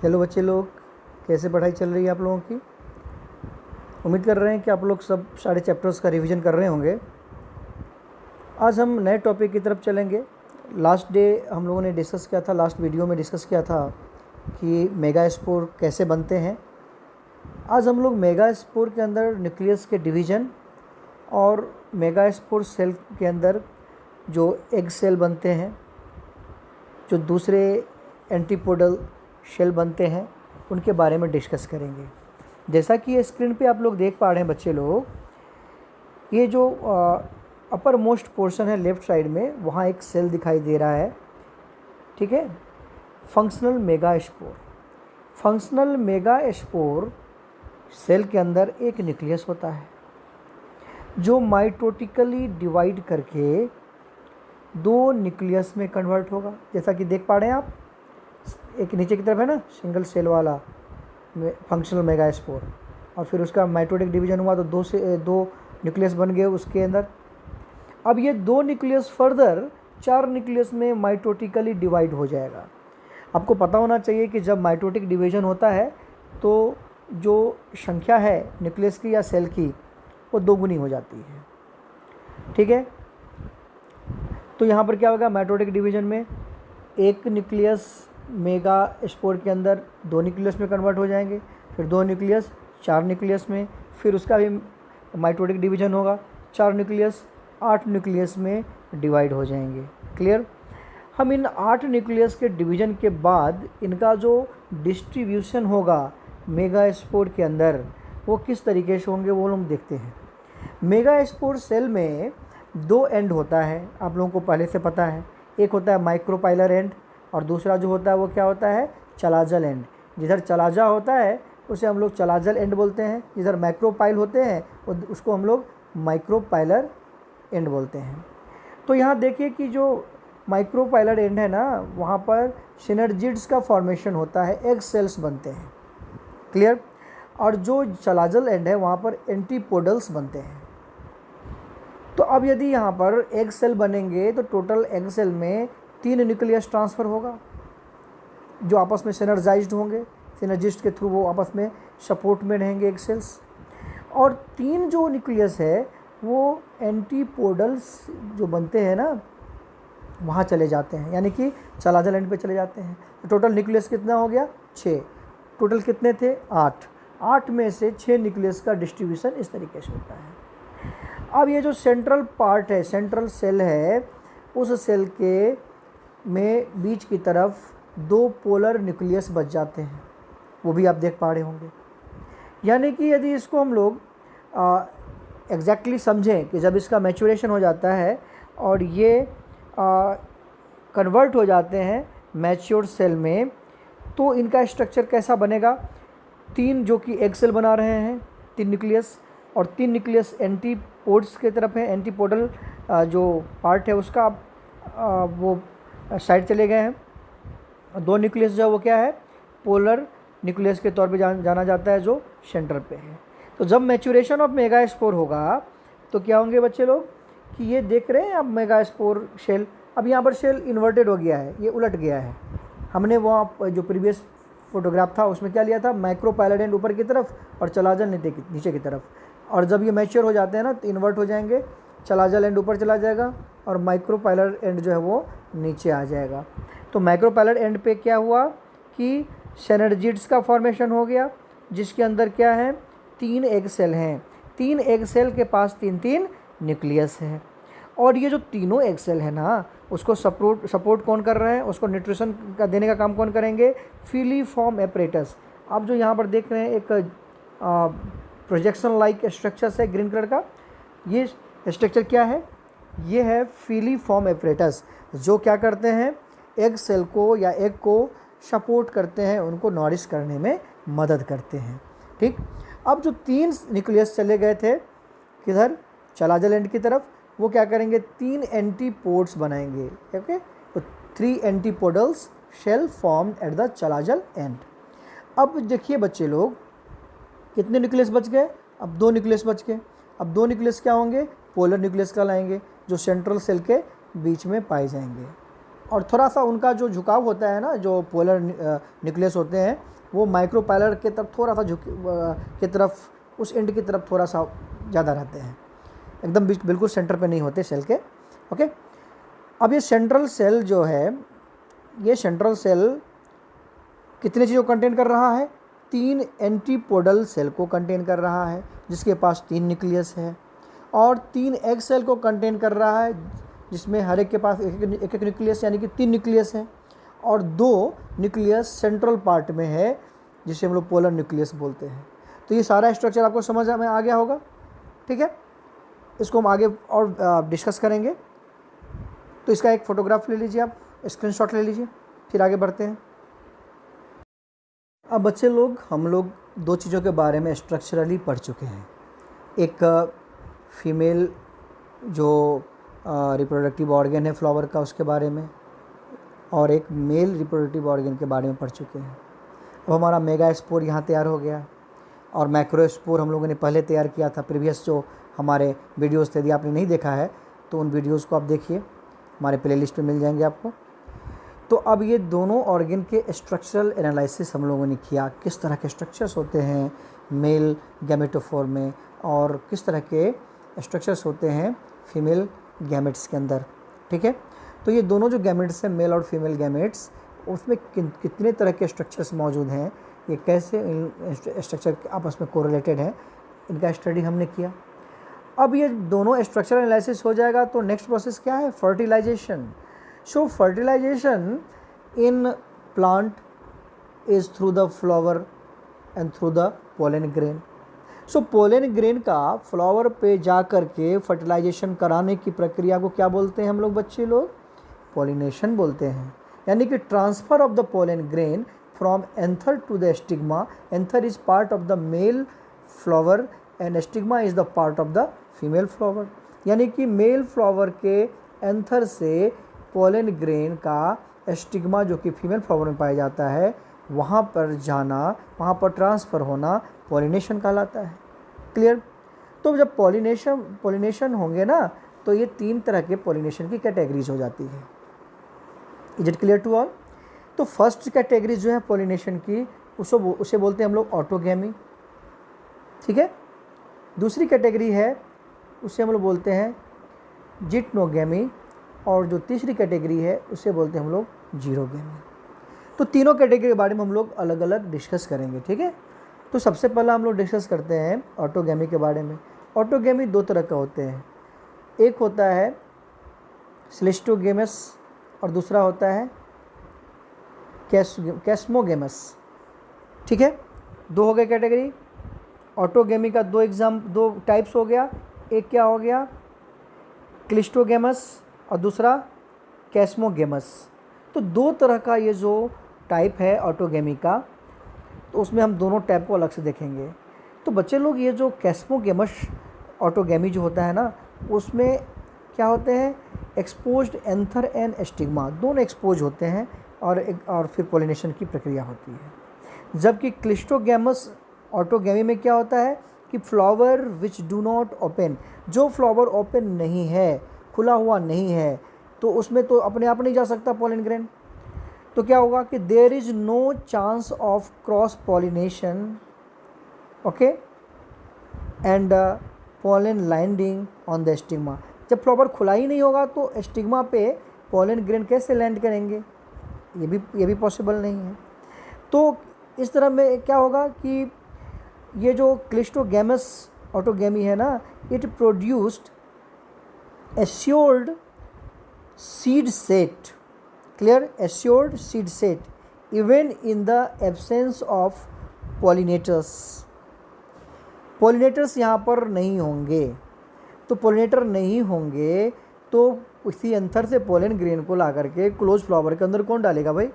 Hello बच्चे लोग, कैसे पढ़ाई चल रही है आप लोगों की। उम्मीद कर रहे हैं कि आप लोग सब सारे चैप्टर्स का रिवीजन कर रहे होंगे। आज हम नए टॉपिक की तरफ चलेंगे। लास्ट डे हम लोगों ने डिस्कस किया था, लास्ट वीडियो में डिस्कस किया था कि मेगा स्पोर कैसे बनते हैं। आज हम लोग मेगा स्पोर के अंदर न्यूक्लियस के डिवीज़न और मेगा स्पोर सेल के अंदर जो एग सेल बनते हैं, जो दूसरे एंटीपोडल शेल बनते हैं, उनके बारे में डिस्कस करेंगे। जैसा कि ये स्क्रीन पे आप लोग देख पा रहे हैं बच्चे लोग, ये जो अपर मोस्ट पोर्शन है लेफ़्ट साइड में, वहाँ एक सेल दिखाई दे रहा है। ठीक है, functional megaspore. Functional megaspore cell के अंदर एक न्यूक्लियस होता है जो माइटोटिकली डिवाइड करके दो न्यूक्लियस में कन्वर्ट होगा। जैसा कि देख पा रहे हैं आप, एक नीचे की तरफ है ना सिंगल सेल वाला फंक्शनल मेगा स्पोर, और फिर उसका माइटोटिक डिवीजन हुआ तो दो न्यूक्लियस बन गए उसके अंदर। अब ये दो न्यूक्लियस फर्दर 4 न्यूक्लियस में माइटोटिकली डिवाइड हो जाएगा। आपको पता होना चाहिए कि जब माइटोटिक डिवीजन होता है तो जो संख्या है न्यूक्लियस की या सेल की, वो दोगुनी हो जाती है। ठीक है, तो यहाँ पर क्या होगा, माइटोटिक डिवीजन में एक न्यूक्लियस मेगा स्पोर के अंदर 2 न्यूक्लियस में कन्वर्ट हो जाएंगे, फिर 2 न्यूक्लियस 4 न्यूक्लियस में, फिर उसका भी माइटोटिक डिवीजन होगा, 4 न्यूक्लियस 8 न्यूक्लियस में डिवाइड हो जाएंगे। क्लियर। हम इन 8 न्यूक्लियस के डिवीजन के बाद इनका जो डिस्ट्रीब्यूशन होगा मेगा स्पोर के अंदर, वो किस तरीके से होंगे वो हम देखते हैं। मेगा स्पोर सेल में 2 एंड होता है, आप लोगों को पहले से पता है। एक होता है माइक्रोपाइलर एंड और दूसरा जो होता है वो क्या होता है, चलाजल एंड। जिधर चलाजा होता है उसे हम लोग चलाजल एंड बोलते हैं, जिधर माइक्रोपाइल होते हैं उसको हम लोग माइक्रोपाइलर एंड बोलते हैं। तो यहाँ देखिए कि जो माइक्रोपाइलर एंड है ना, वहाँ पर सिनर्जिड्स का फॉर्मेशन होता है, एग सेल्स बनते हैं। क्लियर। और जो चलाजल एंड है वहाँ पर एंटीपोडल्स बनते हैं। तो अब यदि यहाँ पर एग सेल बनेंगे तो टोटल एग सेल में 3 न्यूक्लियस ट्रांसफ़र होगा जो आपस में सिनर्जाइज्ड होंगे। सिनर्जिस्ट के थ्रू वो आपस में सपोर्ट में रहेंगे एग सेल्स। और 3 जो न्यूक्लियस है वो एंटीपोडल्स जो बनते हैं ना, वहाँ चले जाते हैं, यानी कि चलाजल एंड पे चले जाते हैं। तो टोटल न्यूक्लियस कितना हो गया, 6। टोटल कितने थे, 8 में से 6 न्यूक्लियस का डिस्ट्रीब्यूशन इस तरीके से होता है। अब ये जो सेंट्रल पार्ट है, सेंट्रल सेल है, उस सेल के में बीच की तरफ 2 पोलर न्यूक्लियस बच जाते हैं, वो भी आप देख पा रहे होंगे। यानी कि यदि इसको हम लोग एग्जैक्टली समझें कि जब इसका मैच्योरेशन हो जाता है और ये कन्वर्ट हो जाते हैं मैच्योर सेल में, तो इनका स्ट्रक्चर कैसा बनेगा। 3 जो कि एग सेल बना रहे हैं, 3 न्यूक्लियस, और 3 न्यूक्लियस एंटीपोड्स की तरफ है। एंटीपोडल जो पार्ट है उसका वो साइड चले गए हैं। 2 न्यूक्लियस जो है वो क्या है, पोलर न्यूक्लियस के तौर पे जाना जाता है, जो सेंटर पे है। तो जब मैच्योरेशन ऑफ मेगा स्पोर होगा तो क्या होंगे बच्चे लोग कि ये देख रहे हैं अब मेगा स्पोर शेल, अब यहाँ पर शेल इन्वर्टेड हो गया है, ये उलट गया है। हमने वहाँ जो प्रीवियस फोटोग्राफ था उसमें क्या लिया था, माइक्रोपाइलर एंड ऊपर की तरफ और चलाजल नीचे की तरफ। और जब ये मैच्योर हो जाते हैं ना तो इन्वर्ट हो जाएंगे, चलाजल एंड ऊपर चला जाएगा और माइक्रोपाइलर एंड जो है वो नीचे आ जाएगा। तो माइक्रोपाइलर एंड पे क्या हुआ कि सिनर्जिड्स का फॉर्मेशन हो गया, जिसके अंदर क्या है, 3 एग सेल हैं। 3 एग सेल के पास 3 न्यूक्लियस है। और ये जो तीनों एग सेल है ना, उसको सपोर्ट कौन कर रहे हैं, उसको न्यूट्रिशन का देने का काम कौन करेंगे, फिलीफॉर्म एपरेटस। आप जो यहाँ पर देख रहे हैं एक प्रोजेक्शन लाइक स्ट्रक्चर है ग्रीन कलर का, ये स्ट्रक्चर क्या है, ये है फिलीफॉर्म एपरेटस, जो क्या करते हैं, एग सेल को या एग को सपोर्ट करते हैं, उनको नॉरिश करने में मदद करते हैं। ठीक। अब जो 3 न्यूक्लियस चले गए थे किधर, चलाजल एंड की तरफ, वो क्या करेंगे, 3 एंटीपोड्स बनाएंगे। ओके, तो 3 antipodals cell formed at the chalazal end. अब देखिए बच्चे लोग, कितने न्यूक्लियस बच गए, अब 2 न्यूक्लियस बच गए। अब 2 न्यूक्लियस क्या होंगे, पोलर न्यूक्लियस कहलाएंगे, जो सेंट्रल सेल के बीच में पाए जाएंगे। और थोड़ा सा उनका जो झुकाव होता है ना, जो पोलर न्यूक्लियस होते हैं वो माइक्रोपाइलर के तरफ थोड़ा सा की तरफ, उस एंड की तरफ थोड़ा सा ज़्यादा रहते हैं, एकदम बिल्कुल सेंटर पे नहीं होते सेल के। ओके, अब ये सेंट्रल सेल जो है, ये सेंट्रल सेल कितने चीज़ों को कंटेन कर रहा है? 3 एंटीपोडल सेल को कंटेन कर रहा है जिसके पास 3 न्यूक्लियस है, और 3 एग सेल को कंटेन कर रहा है जिसमें हर एक के पास एक एक न्यूक्लियस, यानी कि 3 न्यूक्लियस हैं, और 2 न्यूक्लियस सेंट्रल पार्ट में है जिसे हम लोग पोलर न्यूक्लियस बोलते हैं। तो ये सारा स्ट्रक्चर आपको समझ में आ गया होगा, ठीक है। इसको हम आगे और डिस्कस करेंगे। तो इसका एक फ़ोटोग्राफ ले लीजिए, आप स्क्रीनशॉट ले लीजिए, फिर आगे बढ़ते हैं। अब बच्चे लोग, हम लोग 2 चीज़ों के बारे में स्ट्रक्चरली पढ़ चुके हैं। एक फीमेल जो रिप्रोडक्टिव ऑर्गन है फ्लावर का, उसके बारे में, और एक मेल रिप्रोडक्टिव ऑर्गन के बारे में पढ़ चुके हैं। अब हमारा मेगा स्पोर यहाँ तैयार हो गया, और मैक्रो स्पोर हम लोगों ने पहले तैयार किया था। प्रीवियस जो हमारे वीडियोस थे, यदि आपने नहीं देखा है तो उन वीडियोस को आप देखिए, हमारे प्लेलिस्ट में मिल जाएंगे आपको। तो अब ये दोनों ऑर्गन के स्ट्रक्चरल एनालिसिस हम लोगों ने किया, किस तरह के स्ट्रक्चर्स होते हैं मेल गैमेटोफोर में, और किस तरह के स्ट्रक्चर्स होते हैं फीमेल गैमेट्स के अंदर, ठीक है। तो ये दोनों जो गैमेट्स हैं, मेल और फीमेल गैमेट्स, उसमें कितने तरह के स्ट्रक्चर्स मौजूद हैं, ये कैसे स्ट्रक्चर आपस में कोरिलेटेड हैं, इनका स्टडी हमने किया। अब ये दोनों स्ट्रक्चरल एनालिसिस हो जाएगा तो नेक्स्ट प्रोसेस क्या है? Fertilisation. So fertilisation in plant is through the flower and through the pollen grain. So pollen grain का फ्लावर पे जा कर के फर्टिलाइजेशन कराने की प्रक्रिया को क्या बोलते हैं हम लोग बच्चे लोग? पॉलिनेशन बोलते हैं। यानी कि transfer of the pollen grain from anther to the stigma. Anther is part of the male flower and stigma is the part of the female flower. यानी कि मेल फ्लावर के एंथर से पोलन ग्रेन का stigma, जो कि female flower में पाया जाता है, वहाँ पर जाना, वहाँ पर ट्रांसफ़र होना पॉलिनेशन कहलाता है। क्लियर? तो जब पॉलिनेशन होंगे ना, तो ये 3 तरह के पॉलिनेशन की कैटेगरीज हो जाती है। Is it clear to all? तो फर्स्ट कैटेगरी जो है पॉलिनेशन की, उसे बोलते हैं हम लोग ऑटोगैमी, ठीक है। दूसरी कैटेगरी है उसे हम लोग बोलते हैं जिटनोगैमी, और जो तीसरी कैटेगरी है उसे बोलते हैं हम लोग जीरोगैमी। तो तीनों कैटेगरी के बारे में हम लोग अलग अलग डिस्कस करेंगे, ठीक है। तो सबसे पहला हम लोग डिस्कस करते हैं ऑटोगैमी के बारे में। ऑटोगैमी 2 तरह का होते हैं, एक होता है स्लिस्टोगेमस और दूसरा होता है कैस्मोगेमस, ठीक है। 2 हो गए कैटेगरी। ऑटोगैमी का 2 टाइप्स हो गया, एक क्या हो गया क्लिस्टोगेमस और दूसरा कैस्मोगेमस। तो 2 तरह का ये जो टाइप है ऑटोगैमी का, तो उसमें हम दोनों टाइप को अलग से देखेंगे। तो बच्चे लोग, ये जो कैस्मोगेमस ऑटोगैमी जो होता है ना, उसमें क्या होते हैं एक्सपोज्ड एंथर एंड स्टिग्मा, दोनों एक्सपोज होते हैं, और फिर पॉलिनेशन की प्रक्रिया होती है। जबकि क्लिस्टोगैमस ऑटोगैमी में क्या होता है कि flower which do not open, जो फ्लावर ओपन नहीं है, खुला हुआ नहीं है, तो उसमें तो अपने आप नहीं जा सकता पोलन ग्रेन। तो क्या होगा कि there is no chance of cross pollination, okay, and pollen landing on the stigma. जब फ्लावर खुला ही नहीं होगा तो स्टिग्मा पे पोलन ग्रेन कैसे लैंड करेंगे? ये भी पॉसिबल नहीं है। तो इस तरह में क्या होगा कि ये जो क्लिस्टोगैमस ऑटोगैमी है ना, it produced assured seed set, clear, assured seed set even in the absence of pollinators. Pollinators यहाँ पर नहीं होंगे, तो पॉलिनेटर नहीं होंगे तो उसी अंतर से पोलन ग्रेन को ला करके क्लोज फ्लावर के अंदर कौन डालेगा भाई?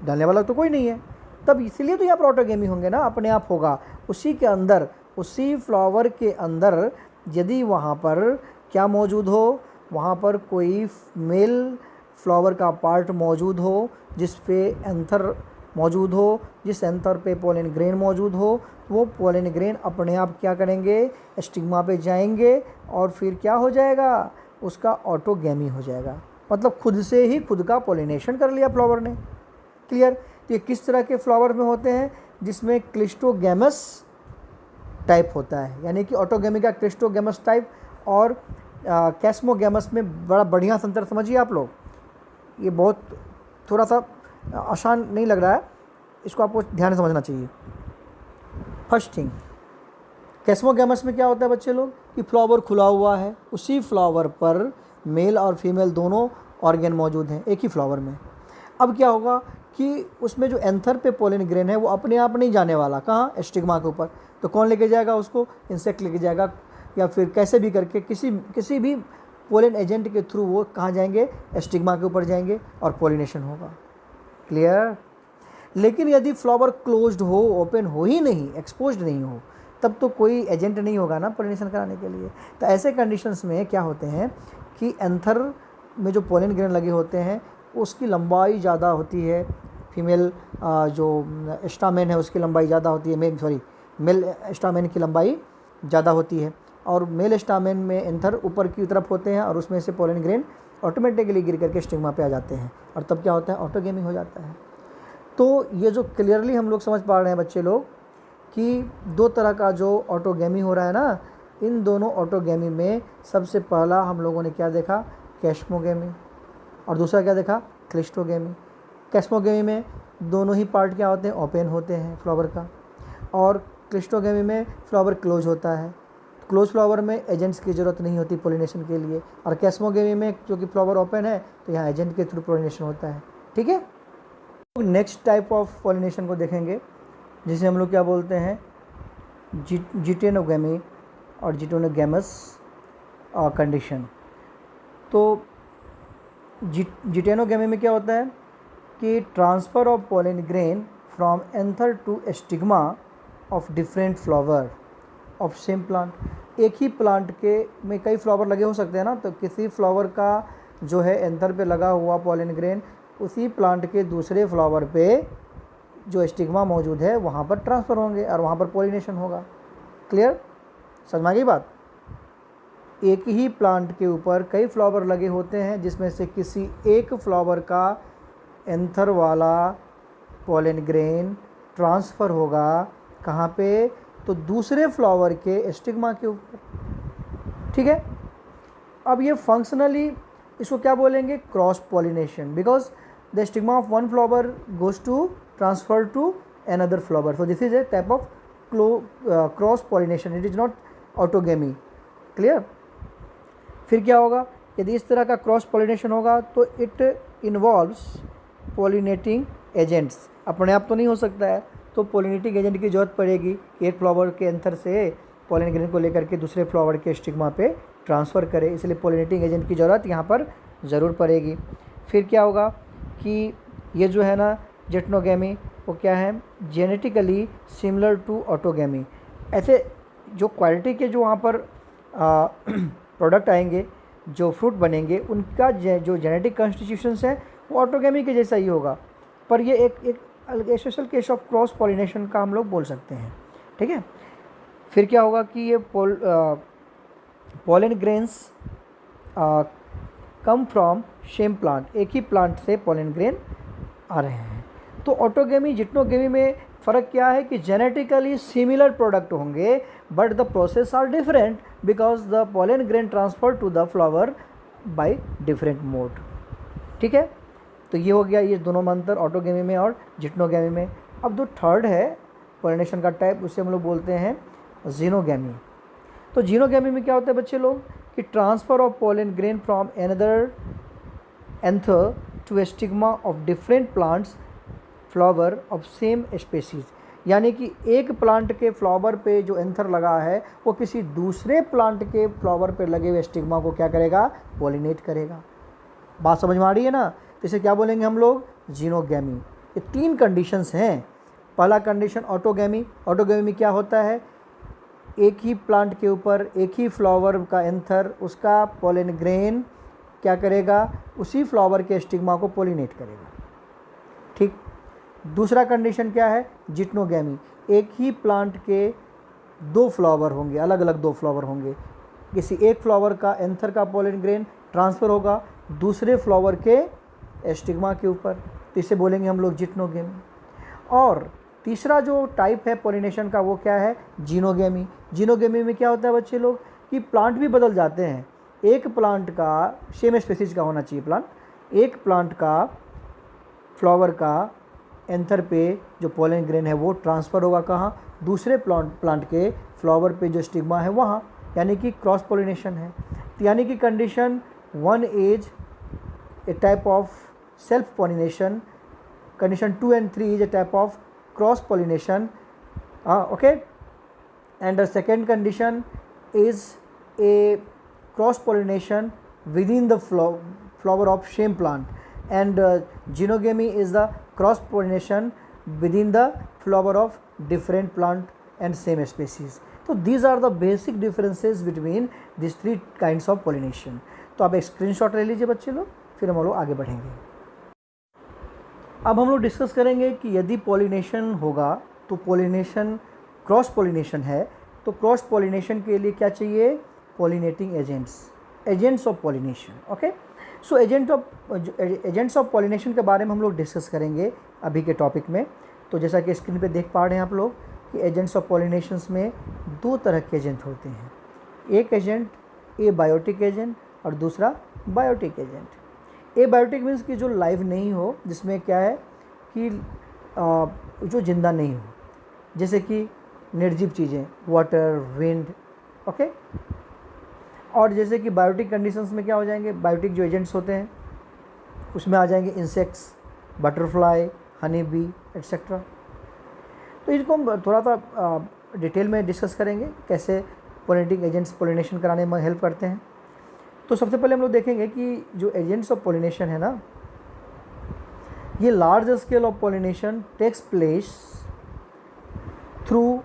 डालने वाला तो कोई नहीं है। तब इसलिए तो यहाँ पर ऑटोगैमी होंगे ना, अपने आप होगा उसी के अंदर, उसी फ्लावर के अंदर। यदि वहाँ पर क्या मौजूद हो, वहाँ पर कोई मेल फ्लावर का पार्ट मौजूद हो जिस पे एंथर मौजूद हो, जिस एंथर पे पोलन ग्रेन मौजूद हो, वो पोलन ग्रेन अपने आप क्या करेंगे? स्टिग्मा पे जाएंगे, और फिर क्या हो जाएगा? उसका ऑटोगैमी हो जाएगा। मतलब खुद से ही खुद का पॉलिनेशन कर लिया फ्लावर ने। क्लियर। तो ये किस तरह के फ्लावर में होते हैं, जिसमें क्लिस्टोगैमस टाइप होता है, यानी कि ऑटोगेमी का क्लिस्टोगैमस टाइप और कैस्मोगैमस में बड़ा बढ़िया अंतर समझिए आप लोग। ये बहुत थोड़ा सा आसान नहीं लग रहा है, इसको आपको ध्यान से समझना चाहिए। फर्स्ट थिंग, कैस्मोगैमस में क्या होता है बच्चे लोग कि फ्लावर खुला हुआ है, उसी फ्लावर पर मेल और फीमेल दोनों ऑर्गेन मौजूद हैं एक ही फ्लावर में। अब क्या होगा कि उसमें जो एंथर पे पोलन ग्रेन है वो अपने आप नहीं जाने वाला, कहाँ, स्टिग्मा के ऊपर। तो कौन लेके जाएगा उसको, इंसेक्ट लेके जाएगा, या फिर कैसे भी करके किसी भी पोलन एजेंट के थ्रू वो कहाँ जाएंगे, स्टिग्मा के ऊपर जाएंगे और पोलिनेशन होगा। क्लियर। लेकिन यदि फ्लावर क्लोज्ड हो, ओपन हो ही नहीं, एक्सपोज्ड नहीं हो, तब तो कोई एजेंट नहीं होगा ना पोलिनेशन कराने के लिए। तो ऐसे कंडीशंस में क्या होते हैं कि एंथर में जो पोलन ग्रेन लगे होते हैं उसकी लंबाई ज़्यादा होती है, फीमेल जो स्टामेन है उसकी लंबाई ज़्यादा होती है, मेल स्टामेन की लंबाई ज़्यादा होती है, और मेल स्टामेन में एंथर ऊपर की तरफ होते हैं और उसमें से पोलन ग्रेन ऑटोमेटिकली गिर करके स्टिग्मा पे आ जाते हैं, और तब क्या होता है, ऑटोगेमी हो जाता है। तो ये जो क्लियरली हम लोग समझ पा रहे हैं बच्चे लोग कि दो तरह का जो ऑटोगेमी हो रहा है ना, इन दोनों ऑटोगेमी में सबसे पहला हम लोगों ने क्या देखा, कैस्मोगेमी, और दूसरा क्या देखा, क्लिस्टोगेमी। कैस्मोगेमी में दोनों ही पार्ट क्या होते हैं, ओपन होते हैं फ्लावर का, और क्लिस्टोगेमी में फ्लावर क्लोज होता है। क्लोज फ्लावर में एजेंट्स की ज़रूरत नहीं होती पोलिनेशन के लिए, और कैस्मोगेमी में जो कि फ्लावर ओपन है तो यहाँ एजेंट के थ्रू पोलिनेशन होता है। ठीक है। नेक्स्ट टाइप ऑफ पोलिनेशन को देखेंगे, जिसे हम लोग क्या बोलते हैं, जिटेनोगेमी और जिटेनोगैमस कंडीशन। तो जिटेनोगेमी में क्या होता है कि transfer of pollen grain from anther to stigma of different flower of same plant. एक ही प्लांट के में कई फ्लावर लगे हो सकते हैं ना, तो किसी फ्लावर का जो है एंथर पे लगा हुआ पोलन ग्रेन उसी प्लांट के दूसरे फ्लावर पे जो स्टिग्मा मौजूद है वहाँ पर ट्रांसफ़र होंगे और वहाँ पर पोलिनेशन होगा। क्लियर, समझ में आ गई बात। एक ही प्लांट के ऊपर कई फ्लावर लगे होते हैं, जिसमें से किसी एक फ्लावर का एंथर वाला पोलन ग्रेन ट्रांसफ़र होगा कहाँ पे, तो दूसरे फ्लावर के स्टिग्मा के ऊपर। ठीक है। अब ये फंक्शनली इसको क्या बोलेंगे, cross pollination, because the stigma of one flower goes to transfer to another flower, so this is a type of cross pollination, it is not autogamy. Clear. फिर क्या होगा, यदि इस तरह का क्रॉस पोलिनेशन होगा तो इट इन्वॉल्व्स पोलिनेटिंग एजेंट्स। अपने आप तो नहीं हो सकता है, तो पोलिनेटिंग एजेंट की ज़रूरत पड़ेगी, एक फ्लावर के एंथर से पोलन ग्रेन को लेकर के दूसरे फ्लावर के स्टिग्मा पे ट्रांसफ़र करे, इसलिए पोलिनेटिंग एजेंट की ज़रूरत यहाँ पर ज़रूर पड़ेगी। फिर क्या होगा कि ये जो है ना जिटेनोगेमी, वो क्या है, जेनेटिकली सिमिलर टू ऑटोगेमी। ऐसे जो क्वालिटी के जो वहाँ पर प्रोडक्ट आएंगे, जो फ्रूट बनेंगे, उनका जो जेनेटिक कॉन्स्टिट्यूशंस है वो ऑटोगेमी के जैसा ही होगा, पर ये एक special case of cross pollination का हम लोग बोल सकते हैं। ठीक है। फिर क्या होगा कि ये pollen grains come from same plant, एक ही प्लांट से पोलन ग्रेन आ रहे हैं। तो ऑटोगेमी जिटेनोगेमी में फ़र्क क्या है कि जेनेटिकली सिमिलर प्रोडक्ट होंगे, but the process are different because the pollen grain transfer to the flower by different mode. ठीक है। तो ये हो गया ये दोनों में अंतर, ऑटोगेमी में और जिटेनोगेमी में। अब जो थर्ड है पोलिनेशन का टाइप, उसे हम लोग बोलते हैं जीनोगेमी। तो जीनोगेमी में क्या होता है बच्चे लोग कि transfer of pollen grain from another anther to stigma of different plants flower of same species, यानी कि एक प्लांट के फ्लावर पे जो एंथर लगा है वो किसी दूसरे प्लांट के फ्लावर पे लगे हुए स्टिग्मा को क्या करेगा, पोलिनेट करेगा। बात समझ में आ रही है ना। तो इसे क्या बोलेंगे हम लोग, जीनोगेमी। ये तीन कंडीशंस हैं। पहला कंडीशन ऑटोगेमी। ऑटोगेमी में क्या होता है, एक ही प्लांट के ऊपर एक ही फ्लावर का एंथर, उसका पोलन ग्रेन क्या करेगा, उसी फ्लावर के स्टिग्मा को पोलिनेट करेगा। ठीक। दूसरा कंडीशन क्या है, जिटेनोगेमी। एक ही प्लांट के दो फ्लावर होंगे, अलग अलग दो फ्लावर होंगे, किसी एक फ्लावर का एंथर का पोलन ग्रेन ट्रांसफ़र होगा, दूसरे फ्लावर के स्टिग्मा के ऊपर, तो इसे बोलेंगे हम लोग जिटनोगेमी। और तीसरा जो टाइप है पॉलिनेशन का वो क्या है, जीनोगेमी। जीनोगेमी में क्या होता है बच्चे लोग कि प्लांट भी बदल जाते हैं। एक प्लांट का सेम स्पीसीज का होना चाहिए प्लांट, एक प्लांट का फ्लावर का एंथर पे जो पोलन ग्रेन है वो ट्रांसफ़र होगा कहाँ, दूसरे प्लांट के फ्लावर पे जो स्टिग्मा है वहाँ, यानी कि क्रॉस पोलिनेशन है। तो यानी कि condition 1 is a type of self pollination, condition 2 and 3 is a type of cross pollination, okay, and the second condition is a cross pollination within the flower of same plant, and genogamy is the cross pollination within the flower of different plant and same species. So these are the basic differences between these three kinds of pollination. तो आप एक screenshot ले लीजिए बच्चे लोग, फिर हम लोग आगे बढ़ेंगे। अब हम लोग डिस्कस करेंगे कि यदि पॉलिनेशन होगा तो पॉलिनेशन क्रॉस पॉलिनेशन है, तो क्रॉस पॉलिनेशन के लिए क्या चाहिए, pollinating agents of pollination. Okay, so agents of pollination के बारे में हम लोग डिस्कस करेंगे अभी के टॉपिक में। तो जैसा कि स्क्रीन पे देख पा रहे हैं आप लोग कि एजेंट्स ऑफ पॉलिनेशंस में दो तरह के एजेंट होते हैं। एक एजेंट एबायोटिक एजेंट और दूसरा बायोटिक एजेंट। एबायोटिक मीन्स कि जो लाइव नहीं हो, जिसमें क्या है कि जो जिंदा नहीं हो, जैसे कि निर्जीव चीज़ें, वाटर, विंड, ओके। और जैसे कि बायोटिक कंडीशंस में क्या हो जाएंगे, बायोटिक जो एजेंट्स होते हैं उसमें आ जाएंगे insects, butterfly, honey bee etcetera. तो इसको हम थोड़ा सा डिटेल में डिस्कस करेंगे कैसे पॉलिनेटिंग एजेंट्स पॉलिनेशन कराने में हेल्प करते हैं। तो सबसे पहले हम लोग देखेंगे कि जो एजेंट्स ऑफ पॉलिनेशन है ना, ये large scale of pollination takes place through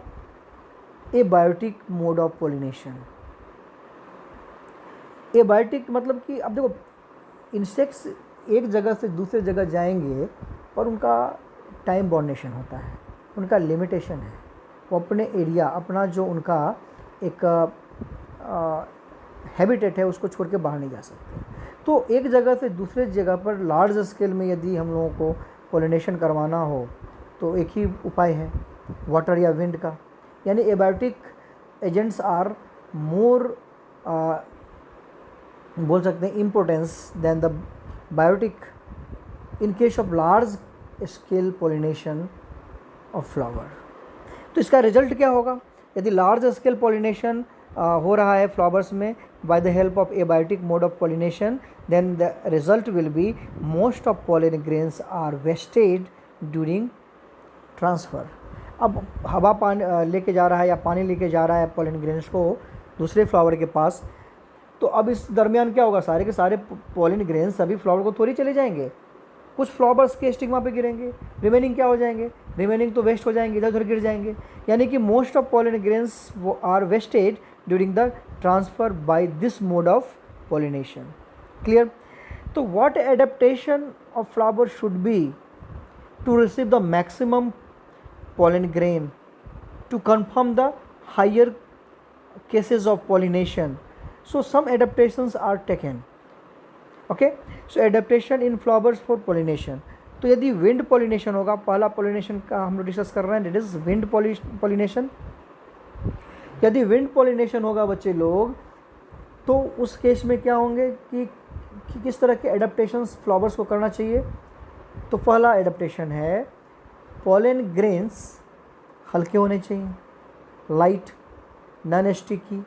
abiotic mode of pollination. Abiotic मतलब कि अब देखो इंसेक्ट्स एक जगह से दूसरे जगह जाएंगे और उनका टाइम बाउंडेशन होता है, उनका लिमिटेशन है, वो अपने एरिया, अपना जो उनका एक हैबिटेट है उसको छोड़ के बाहर नहीं जा सकते। तो एक जगह से दूसरे जगह पर लार्ज स्केल में यदि हम लोगों को पॉलिनेशन करवाना हो तो एक ही उपाय है, वाटर या विंड का। यानी एबायोटिक एजेंट्स आर मोर बोल सकते हैं importance than the biotic in case of large scale pollination of flower. तो इसका रिजल्ट क्या होगा, यदि लार्ज स्केल पॉलिनेशन हो रहा है फ्लावर्स में by the help of abiotic mode of pollination, then the result will be most of pollen grains are wasted during transfer। अब हवा पानी लेके जा रहा है या पानी लेके जा रहा है pollen grains को दूसरे फ्लावर के पास, तो अब इस दरमियान क्या होगा, सारे के सारे pollen grains सभी फ्लावर को थोड़ी चले जाएंगे, कुछ फ्लावर्स के स्टिग्मा पे गिरेंगे, रिमेनिंग क्या हो जाएंगे, रिमेनिंग तो वेस्ट हो जाएंगे, इधर उधर गिर जाएंगे। यानी कि मोस्ट ऑफ pollen grains वो are wasted during the transfer by this mode of pollination। Clear? So what adaptation of flower should be to receive the maximum pollen grain to confirm the higher cases of pollination? So some adaptations are taken, okay। So adaptation in flowers for pollination। तो यदि wind pollination होगा, पहला pollination का हम लोग discuss कर रहे हैं, that is wind pollination। यदि विंड पॉलिनेशन होगा बच्चे लोग, तो उस केस में क्या होंगे कि किस तरह के एडाप्टेशंस फ्लावर्स को करना चाहिए। तो पहला एडाप्टेशन है पॉलन ग्रेन्स हल्के होने चाहिए, लाइट, नॉन स्टिकी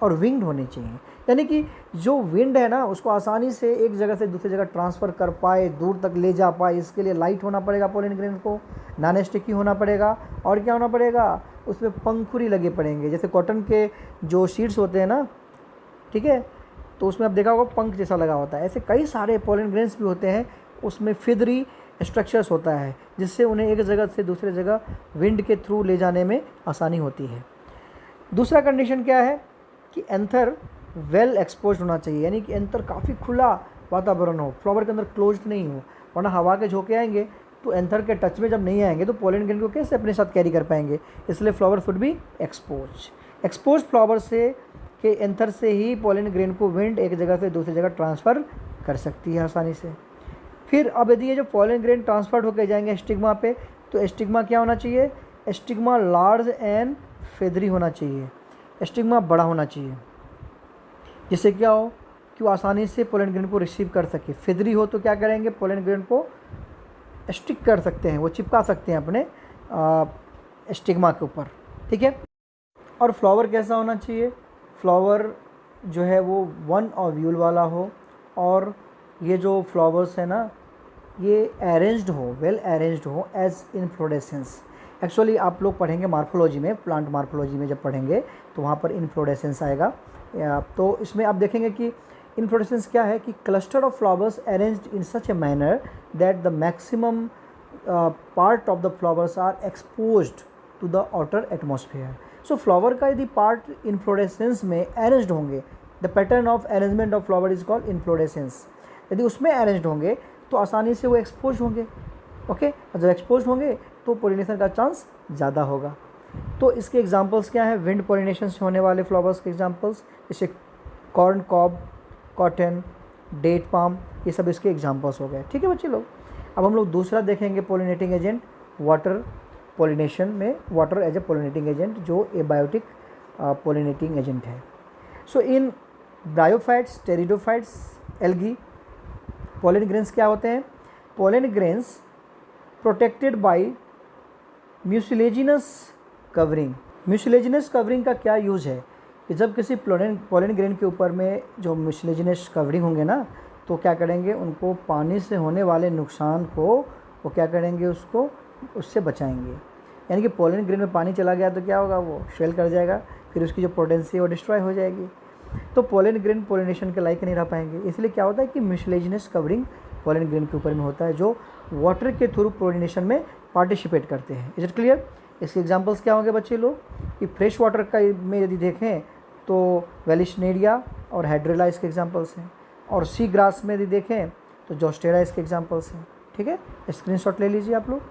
और विंग्ड होने चाहिए। यानी कि जो विंड है ना उसको आसानी से एक जगह से दूसरी जगह ट्रांसफ़र कर पाए, दूर तक ले जा पाए, इसके लिए लाइट होना पड़ेगा पॉलन ग्रेन को, नॉन स्टिकी होना पड़ेगा, और क्या होना पड़ेगा, उसमें पंखुड़ी लगे पड़ेंगे। जैसे कॉटन के जो शीट्स होते हैं ना, ठीक है, तो उसमें आप देखा होगा पंख जैसा लगा होता है। ऐसे कई सारे पॉलन ग्रेन्स भी होते हैं, उसमें फिदरी स्ट्रक्चर्स होता है जिससे उन्हें एक जगह से दूसरे जगह विंड के थ्रू ले जाने में आसानी होती है। दूसरा कंडीशन क्या है कि एंथर वेल एक्सपोज होना चाहिए, यानी कि एंथर काफ़ी खुला वातावरण हो, फ्लावर के अंदर क्लोज नहीं हो, वरना हवा के झोंके आएंगे तो एंथर के टच में जब नहीं आएंगे तो पोलन ग्रेन को कैसे अपने साथ कैरी कर पाएंगे। इसलिए flower should be expose flower से के एंथर से ही पोलन ग्रेन को विंड एक जगह से दूसरी जगह ट्रांसफ़र कर सकती है आसानी से। फिर अब यदि ये जो पोलन ग्रेन ट्रांसफर होकर जाएंगे स्टिग्मा पे, तो स्टिग्मा क्या होना चाहिए? स्टिग्मा लार्ज एंड फेदरी होना चाहिए, स्टिग्मा बड़ा होना चाहिए, जिससे क्या हो कि वो आसानी से पोलन ग्रेन को रिसीव कर सके। फेदरी हो तो क्या करेंगे? पोलन ग्रेन को स्टिक कर सकते हैं, वो चिपका सकते हैं अपने स्टिग्मा के ऊपर, ठीक है। और फ्लावर कैसा होना चाहिए? फ्लावर जो है वो वन ओव्यूल वाला हो, और ये जो फ्लावर्स है ना ये अरेंज्ड हो, वेल अरेंज्ड हो एज इनफ्लोरेसेंस। एक्चुअली आप लोग पढ़ेंगे मार्फोलॉजी में, प्लांट मार्फोलॉजी में जब पढ़ेंगे तो वहाँ पर इनफ्लोरेसेंस आएगा। तो इसमें आप देखेंगे कि इनफ्लोरेसेंस क्या है कि cluster of flowers arranged in such a manner that the maximum part of the flowers are exposed to the outer atmosphere. So flower का यदि पार्ट इनफ्लोरेसेंस में अरेंज्ड होंगे, the pattern of arrangement of flower is called inflorescence. यदि उसमें arranged होंगे तो आसानी से वो एक्सपोज होंगे, ओके। और जब एक्सपोज होंगे तो पोलिनेशन का चांस ज़्यादा होगा। तो इसके एग्जांपल्स क्या हैं? विंड पोलिनेशन से होने वाले फ्लावर्स के एग्जांपल्स, जैसे corn cob, cotton, date palm, ये सब इसके एग्जांपल्स हो गए, ठीक है बच्चे लोग। अब हम लोग दूसरा देखेंगे पोलिनेटिंग एजेंट, वाटर पोलिनेशन में water as a pollinating agent, जो एबायोटिक पोलिनेटिंग एजेंट है। So in bryophytes, pteridophytes, algae, pollen grains क्या होते हैं? Pollen grains protected by mucilaginous covering. Mucilaginous covering का क्या यूज़ है कि जब किसी पोलन ग्रेन के ऊपर में जो म्यूसिलेजिनस कवरिंग होंगे ना, तो क्या करेंगे? उनको पानी से होने वाले नुकसान को वो क्या करेंगे? उसको उससे बचाएंगे। यानी कि पोलन ग्रेन में पानी चला गया तो क्या होगा? वो शेल कर जाएगा, फिर उसकी जो पोटेंसी है वो डिस्ट्रॉय हो जाएगी। तो पोलन ग्रेन पोलिनेशन के लायक नहीं रह पाएंगे। इसलिए क्या होता है कि म्यूसिलेजिनस कवरिंग पोलन ग्रेन के ऊपर में होता है, जो वाटर के थ्रू पोलिनेशन में पार्टिसिपेट करते हैं। Is it clear? इसके एग्जांपल्स क्या होंगे बच्चे लोग? कि फ्रेश वाटर का में यदि देखें तो वेलिशनेरिया और हाइड्रेला इसके एग्जांपल्स हैं, और सी ग्रास में यदि देखें तो जोस्टेरा इसके एग्जांपल्स हैं, ठीक है। स्क्रीनशॉट ले लीजिए आप लोग।